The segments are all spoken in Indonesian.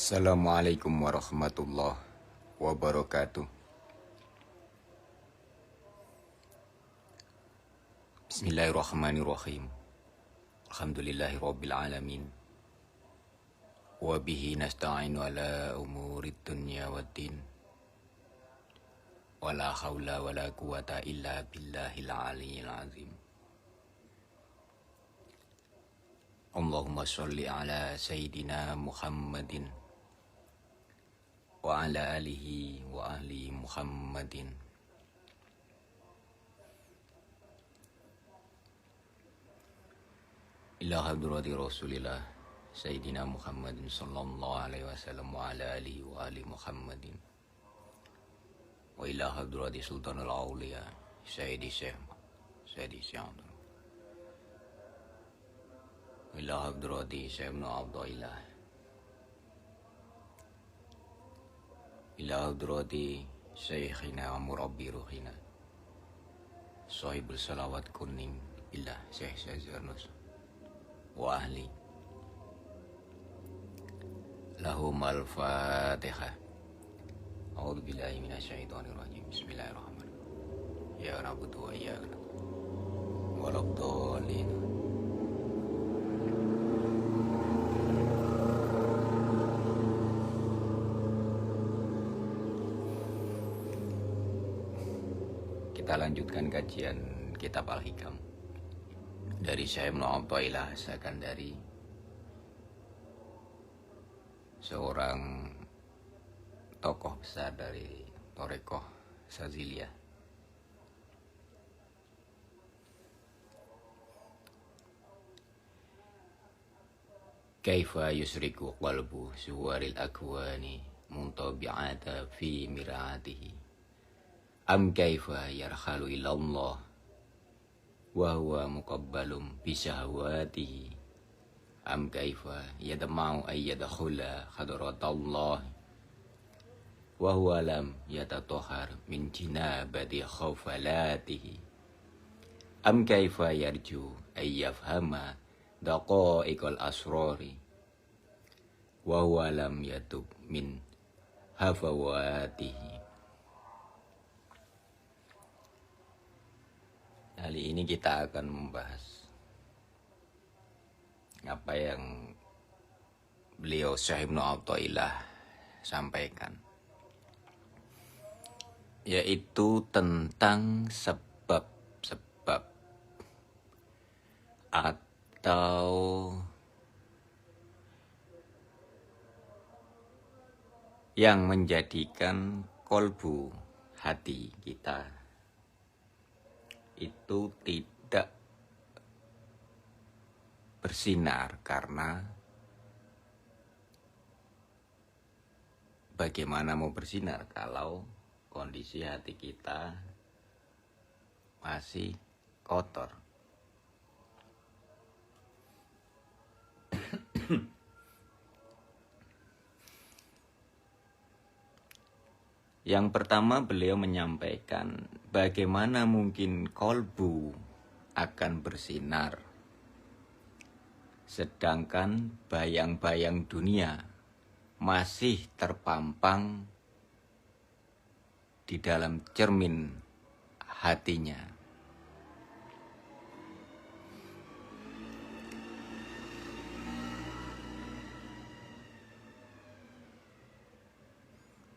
Assalamualaikum warahmatullahi wabarakatuh. Bismillahirrahmanirrahim. Alhamdulillahirabbil alamin. Wa bihi nasta'inu ala umurid dunya waddin. Wala haula wala quwata illa billahil aliyyil azim. Allahumma sholli ala sayyidina Muhammadin wa ala alihi wa ahli Muhammadin. Ila hadrati Rasulillah Sayyidina Muhammadin sallallahu alaihi wasallam wa ala alihi wa ahli Muhammadin. Wa ila hadrati Sultanul Auliya Sayyidi Syekh Abdul. Wa ila hadrati Syekh Ibnu Abdillah. Ila hadrati Syekhina wa murabbi ruhina Sahibul salawat kuning billah Syekh Syazarnus wa ahli. Lahum al-Fatihah. A'udzu billahi minasyaitonir rajim. Bismillahirrahmanirrahim. Ya na'budu wa iyyaka nasta'in. Waladhdallin. Kita lanjutkan kajian kitab Al-Hikam dari Syekh Ibnu Athaillah Sakandari, seorang tokoh besar dari Thariqah Saziliyah. Kaifa yusriku qalbu suwaril akwani muntabi'ata fi mir'atihi am kaifa yarhalu ilallah wa huwa muqabbalum bi syahwatihi am kaifa yadma'u ay yadkhula hadratallah wa huwa lam yatatahhar min jinabati khawfalatihi am kaifa yarju ay yafhama daqa'iqal asrari wa huwa lam yatub min hafawatihi. Kali ini kita akan membahas apa yang beliau Syekh Ibnu Athaillah sampaikan, yaitu tentang sebab-sebab atau yang menjadikan kolbu hati kita itu tidak bersinar, karena bagaimana mau bersinar kalau kondisi hati kita masih kotor. Yang pertama, beliau menyampaikan bagaimana mungkin kolbu akan bersinar sedangkan bayang-bayang dunia masih terpampang di dalam cermin hatinya.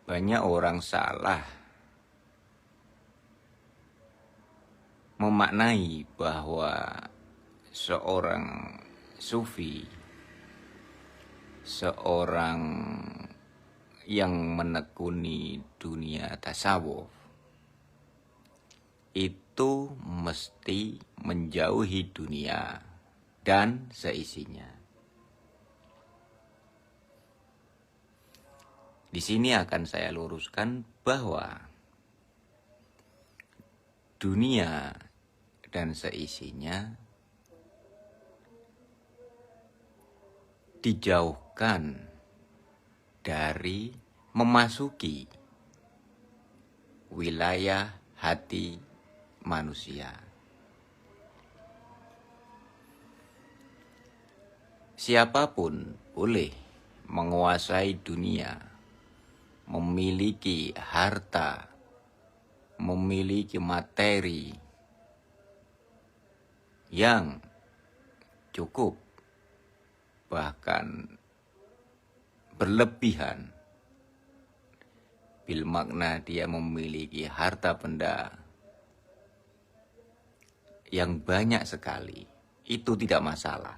Banyak orang salah memaknai bahwa seorang sufi, seorang yang menekuni dunia tasawuf, itu mesti menjauhi dunia dan seisinya. Di sini akan saya luruskan bahwa dunia dan seisinya dijauhkan dari memasuki wilayah hati manusia. Siapapun boleh menguasai dunia, memiliki harta, memiliki materi yang cukup, bahkan berlebihan. Bil makna dia memiliki harta benda yang banyak sekali, itu tidak masalah.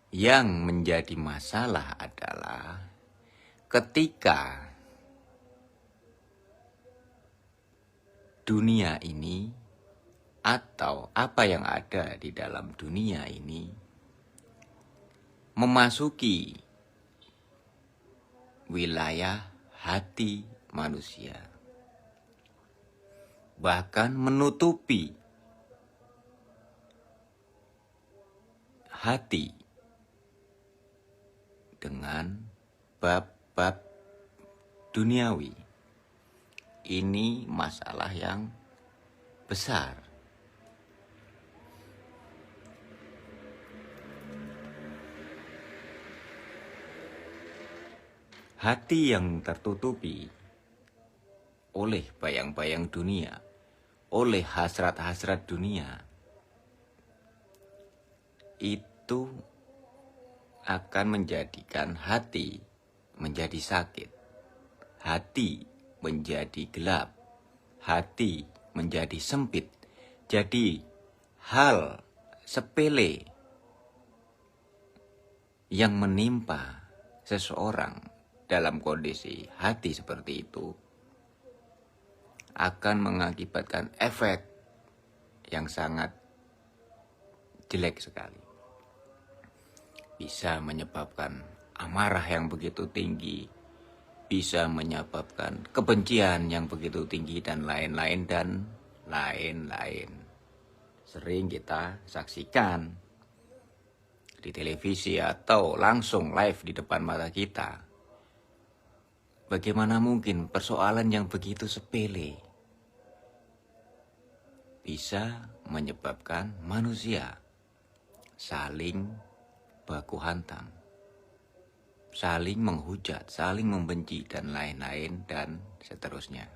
Yang menjadi masalah adalah ketika dunia ini atau apa yang ada di dalam dunia ini memasuki wilayah hati manusia, bahkan menutupi hati dengan bab-bab duniawi. Ini masalah yang besar. Hati yang tertutupi oleh bayang-bayang dunia, oleh hasrat-hasrat dunia, itu akan menjadikan hati menjadi sakit, hati menjadi gelap, hati menjadi sempit. Jadi hal sepele yang menimpa seseorang dalam kondisi hati seperti itu akan mengakibatkan efek yang sangat jelek sekali. Bisa menyebabkan amarah yang begitu tinggi, bisa menyebabkan kebencian yang begitu tinggi, dan lain-lain dan lain-lain. Sering kita saksikan di televisi atau langsung live di depan mata kita. Bagaimana mungkin persoalan yang begitu sepele bisa menyebabkan manusia saling baku hantam, saling menghujat, saling membenci, dan lain-lain dan seterusnya.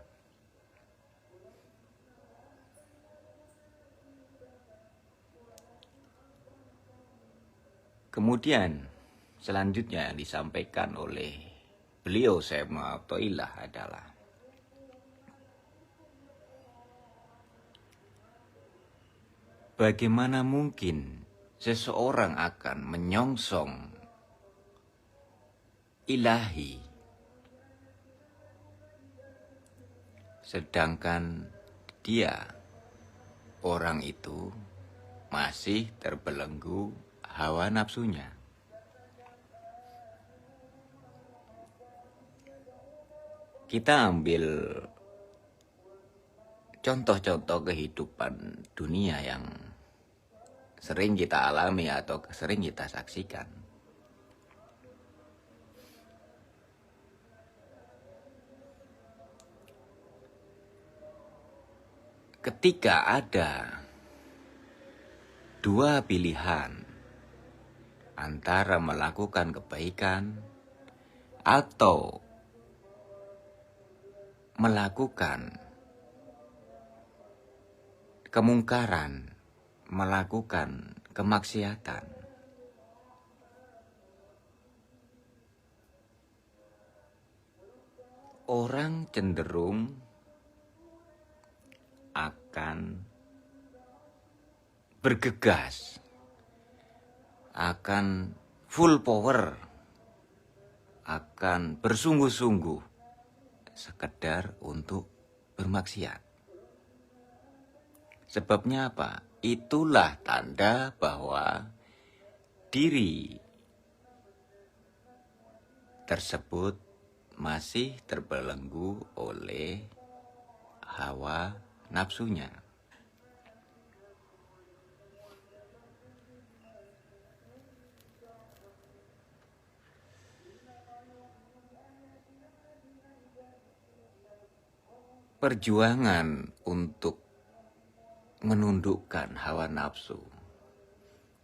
Kemudian selanjutnya yang disampaikan oleh beliau Syekh Mu'athaillah adalah bagaimana mungkin seseorang akan menyongsong ilahi sedangkan dia, orang itu, masih terbelenggu hawa nafsunya. Kita ambil contoh-contoh kehidupan dunia yang sering kita alami atau sering kita saksikan. Ketika ada dua pilihan antara melakukan kebaikan atau melakukan kemungkaran, melakukan kemaksiatan, orang cenderung akan bergegas, akan full power, akan bersungguh-sungguh sekedar untuk bermaksiat. Sebabnya apa? Itulah tanda bahwa diri tersebut masih terbelenggu oleh hawa nafsunya. Perjuangan untuk menundukkan hawa nafsu,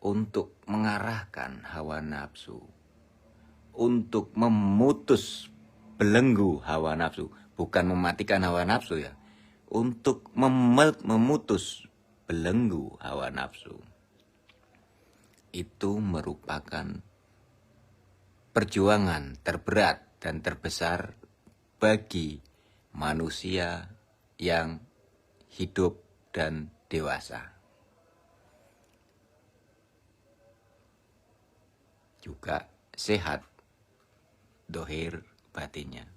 untuk mengarahkan hawa nafsu, untuk memutus belenggu hawa nafsu, bukan mematikan hawa nafsu ya, untuk memutus belenggu hawa nafsu. Itu merupakan perjuangan terberat dan terbesar bagi manusia yang hidup dan dewasa. Juga sehat dohir batinnya.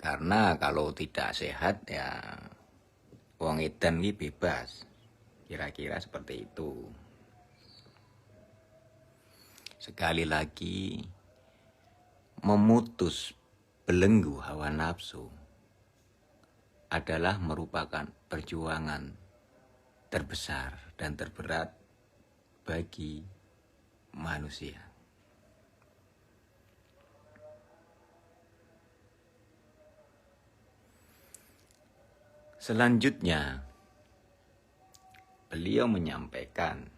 Karena kalau tidak sehat ya wong edan ini bebas. Kira-kira seperti itu. Sekali lagi, memutus belenggu hawa nafsu adalah merupakan perjuangan terbesar dan terberat bagi manusia. Selanjutnya, beliau menyampaikan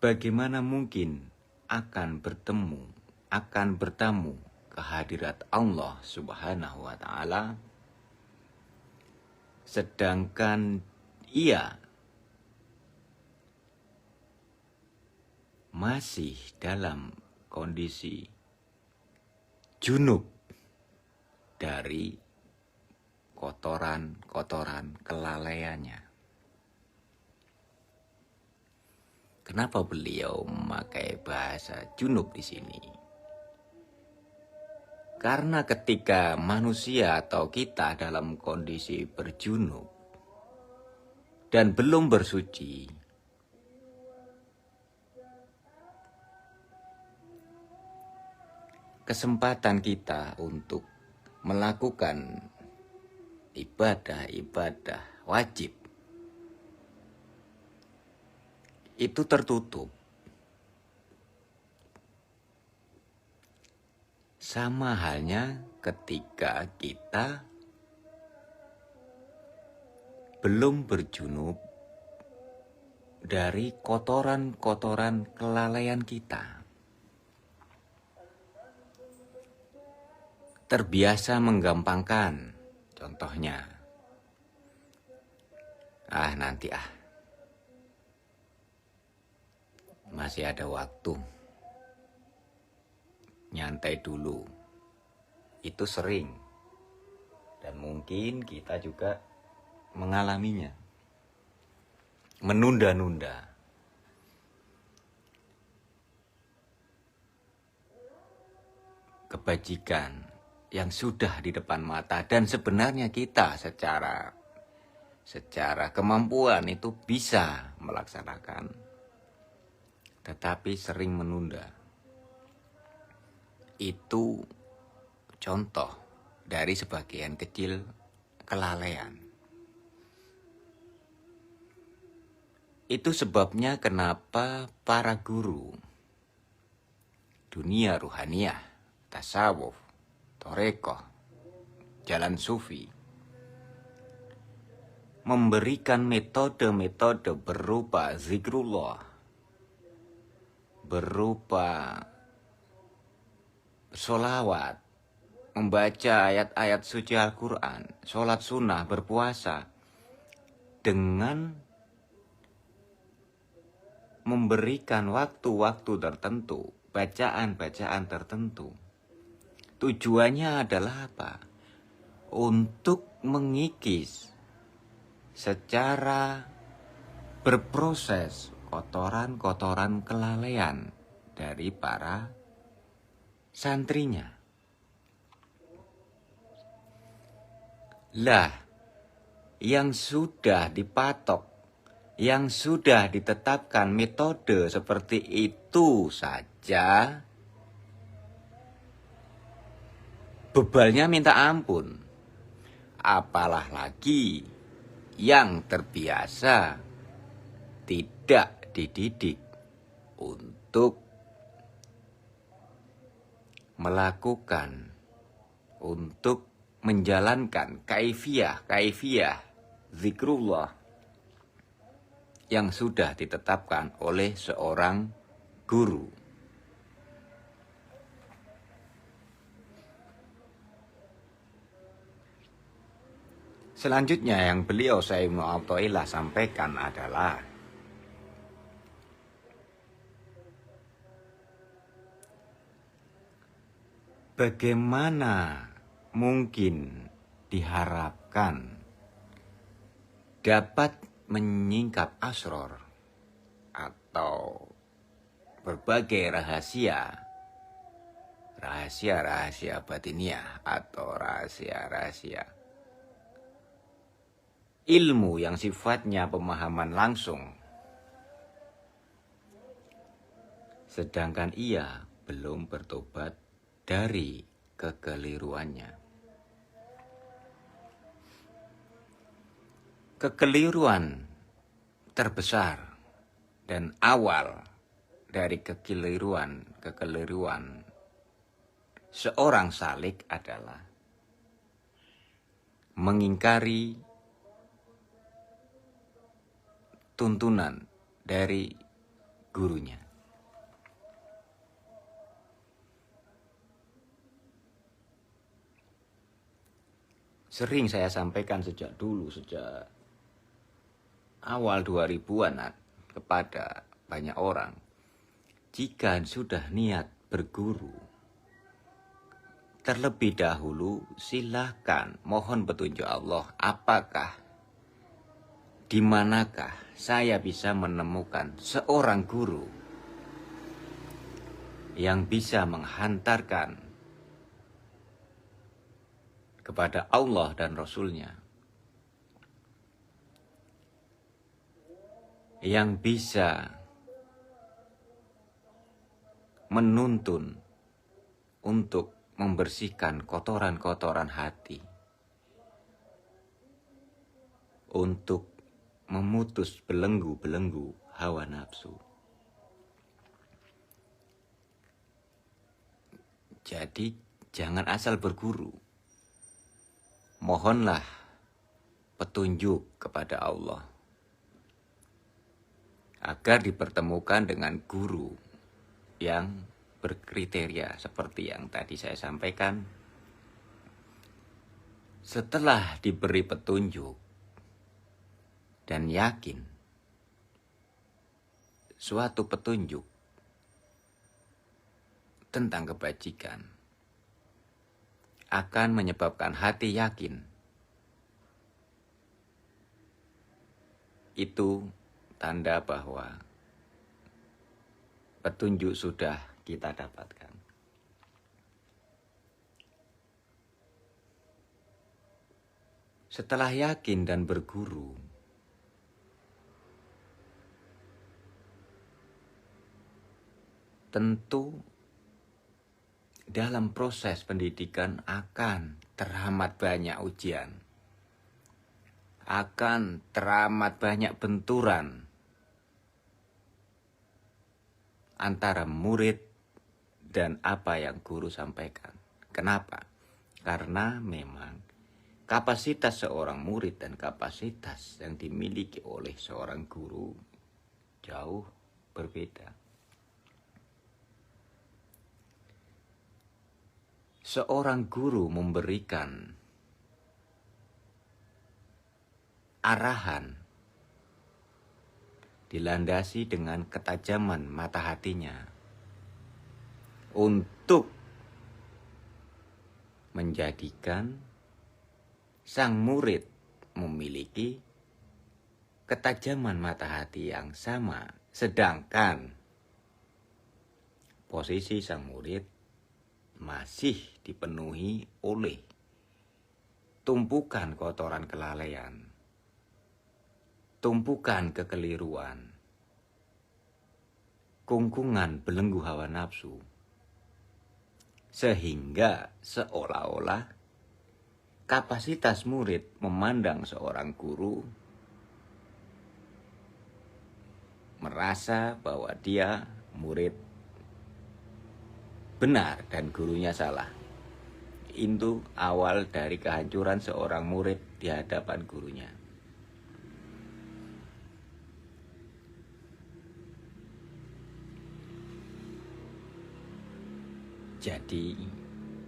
bagaimana mungkin akan bertamu kehadirat Allah Subhanahu wa Ta'ala, sedangkan ia masih dalam kondisi junub dari kotoran-kotoran kelalaiannya. Kenapa beliau memakai bahasa junub di sini? Karena ketika manusia atau kita dalam kondisi berjunub dan belum bersuci, kesempatan kita untuk melakukan ibadah-ibadah wajib itu tertutup. Sama halnya ketika kita belum berjunub dari kotoran-kotoran kelalaian kita. Terbiasa menggampangkan, contohnya, nanti masih ada waktu, nyantai dulu. Itu sering dan mungkin kita juga mengalaminya. Menunda-nunda. Kebajikan yang sudah di depan mata dan sebenarnya kita secara kemampuan itu bisa melaksanakan, tetapi sering menunda. Itu contoh dari sebagian kecil kelalaian. Itu sebabnya kenapa para guru dunia ruhaniyah, tasawuf, torekoh, jalan sufi memberikan metode-metode berupa zikrullah, berupa sholawat, membaca ayat-ayat suci Al-Quran, sholat sunnah, berpuasa, dengan memberikan waktu-waktu tertentu, bacaan-bacaan tertentu. Tujuannya adalah apa? Untuk mengikis secara berproses kotoran-kotoran kelalaian dari para santrinya. Lah, yang sudah dipatok, yang sudah ditetapkan metode seperti itu saja, bebalnya minta ampun. Apalah lagi yang terbiasa tidak dididik untuk melakukan, untuk menjalankan kaifiyah zikrullah yang sudah ditetapkan oleh seorang guru. Selanjutnya yang beliau Syekh Ibnu Athaillah sampaikan adalah bagaimana mungkin diharapkan dapat menyingkap asror atau berbagai rahasia batiniah atau rahasia ilmu yang sifatnya pemahaman langsung, sedangkan ia belum bertobat dari kekeliruannya. Kekeliruan terbesar dan awal dari kekeliruan seorang salik adalah mengingkari tuntunan dari gurunya. Sering saya sampaikan sejak awal 2000-an kepada banyak orang, jika sudah niat berguru, terlebih dahulu silahkan mohon petunjuk Allah, apakah, di manakah saya bisa menemukan seorang guru yang bisa menghantarkan kepada Allah dan Rasul-Nya, yang bisa menuntun untuk membersihkan kotoran-kotoran hati, untuk memutus belenggu-belenggu hawa nafsu. Jadi jangan asal berguru. Mohonlah petunjuk kepada Allah agar dipertemukan dengan guru yang berkriteria seperti yang tadi saya sampaikan. Setelah diberi petunjuk dan yakin suatu petunjuk tentang kebajikan akan menyebabkan hati yakin, itu tanda bahwa petunjuk sudah kita dapatkan. Setelah yakin dan berguru, tentu dalam proses pendidikan akan teramat banyak ujian, akan teramat banyak benturan antara murid dan apa yang guru sampaikan. Kenapa? Karena memang kapasitas seorang murid dan kapasitas yang dimiliki oleh seorang guru jauh berbeda. Seorang guru memberikan arahan dilandasi dengan ketajaman mata hatinya untuk menjadikan sang murid memiliki ketajaman mata hati yang sama, sedangkan posisi sang murid masih dipenuhi oleh tumpukan kotoran kelalaian, tumpukan kekeliruan, kungkungan belenggu hawa nafsu, sehingga seolah-olah kapasitas murid memandang seorang guru merasa bahwa dia murid benar dan gurunya salah. Itu awal dari kehancuran seorang murid di hadapan gurunya. Jadi,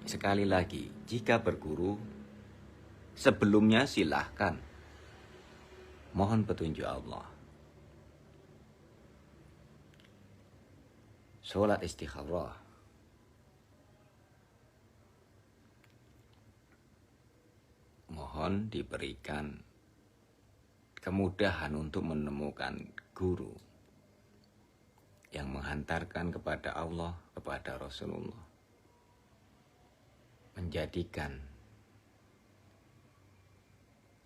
sekali lagi, jika berguru, sebelumnya silahkan mohon petunjuk Allah. Sholat istikharah. Mohon diberikan kemudahan untuk menemukan guru yang menghantarkan kepada Allah, kepada Rasulullah. Menjadikan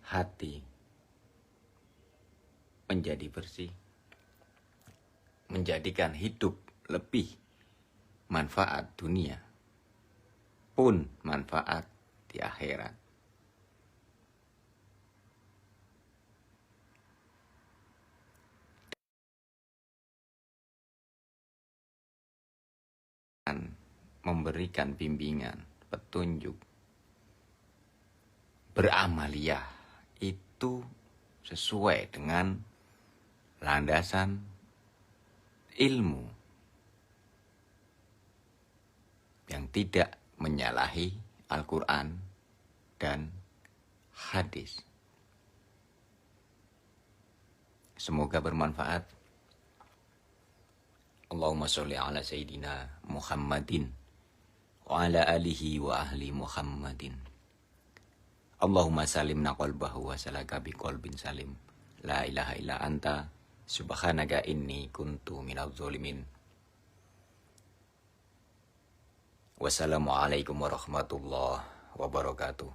hati menjadi bersih, menjadikan hidup lebih manfaat dunia pun manfaat di akhirat. Dan memberikan bimbingan, petunjuk, beramaliyah itu sesuai dengan landasan ilmu yang tidak menyalahi Al-Quran dan hadis. Semoga bermanfaat. Allahumma sholli ala Sayyidina Muhammadin wa ala alihi wa ahli Muhammadin. Allahumma salimna qalbahu wa salaka biqalbin salim. La ilaha illa anta subhanaka inni kuntu minadz zalimin. Wassalamualaikum warahmatullahi wabarakatuh.